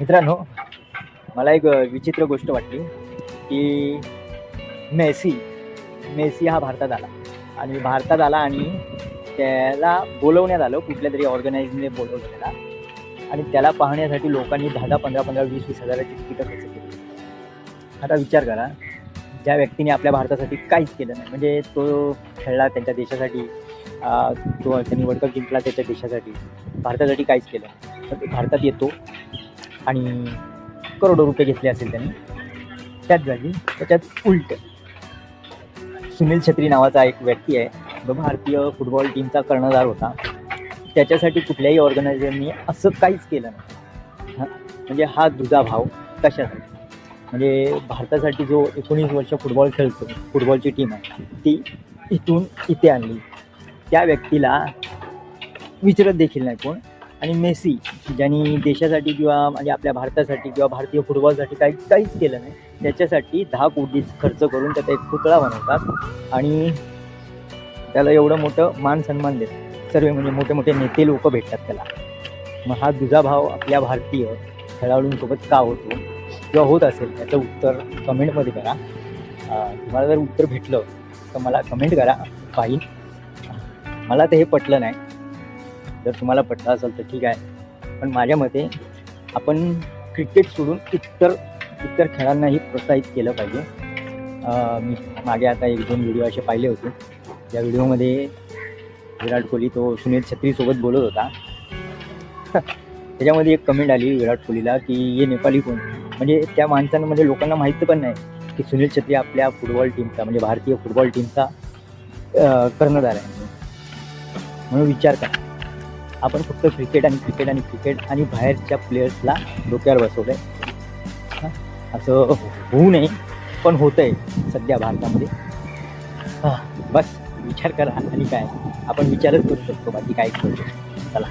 मित्रांनो, मला एक विचित्र गोष्ट वाटली की मेसी हा भारतात आला आणि त्याला बोलवण्यात आलं, कुठल्या तरी ऑर्गनायझिंगने बोलवलं त्याला आणि त्याला पाहण्यासाठी लोकांनी 10-10, 15-15, 20-20 हजाराची तिकीटं खर्च केली. आता विचार करा, ज्या व्यक्तीने आपल्या भारतासाठी काहीच केलं नाही, म्हणजे तो खेळला त्यांच्या देशासाठी, त्यांनी वर्ल्ड कप जिंकला त्याच्या देशासाठी, भारतासाठी काहीच केलं नाही. तर तो भारतात येतो आणि करोडो रुपये घेतले असेल त्यांनी. त्याच जागी त्याच्यात उलट सुनील छत्री नावाचा एक व्यक्ती आहे, जो भारतीय फुटबॉल टीमचा कर्णधार होता. त्याच्यासाठी कुठल्याही ऑर्गनायझरनी असं काहीच केलं नाही. म्हणजे हा दुजा भाव कशासाठी? म्हणजे भारतासाठी जो 19 वर्ष फुटबॉल खेळतो, फुटबॉलची टीम आहे, ती इथून इथे आणली. त्या व्यक्तीला विचारत देखील नाही कोण. आणि मेसी, ज्यांनी देशासाठी किंवा म्हणजे आपल्या भारतासाठी किंवा भारतीय फुटबॉलसाठी काहीच केलं नाही, त्याच्यासाठी 10 कोटी खर्च करून त्याचा एक पुतळा बनवतात आणि त्याला एवढं मोठं मान सन्मान देतात. सर्व म्हणजे मोठे मोठे नेते लोक भेटतात त्याला. मग हा दुजाभाव आपल्या भारतीय खेळाडूंसोबत का होतो किंवा होत असेल, त्याचं उत्तर कमेंटमध्ये करा. तुम्हाला जर उत्तर भेटलं तर मला कमेंट करा, पाहिन. मला तर हे पटलं नाही. जर तुम्हाला पटलं असेल तर ठीक आहे, पण माझ्या मते आपण क्रिकेट सोडून इतर खेळांनाही प्रोत्साहित केलं पाहिजे. मी मागे आता 1-2 व्हिडिओ असे पाहिले होते. त्या व्हिडिओमध्ये विराट कोहली तो सुनील छत्रीसोबत बोलत होता. त्याच्यामध्ये एक कमेंट आली विराट कोहलीला की हे नेपाली कोण? म्हणजे त्या माणसानं, म्हणजे लोकांना माहिती पण नाही की सुनील छत्री आपल्या फुटबॉल टीमचा, म्हणजे भारतीय फुटबॉल टीमचा कर्णधार आहे. म्हणून विचार करा, आपण फक्त क्रिकेट आणि बाहेरच्या प्लेयर्सला डोक्यावर बसवलं आहे. असं होऊ नये, पण होतं आहे सध्या भारतामध्ये. बस विचार करा. आणि काय, आपण विचारच करू शकतो, बाकी काहीच करू शकतो. चला.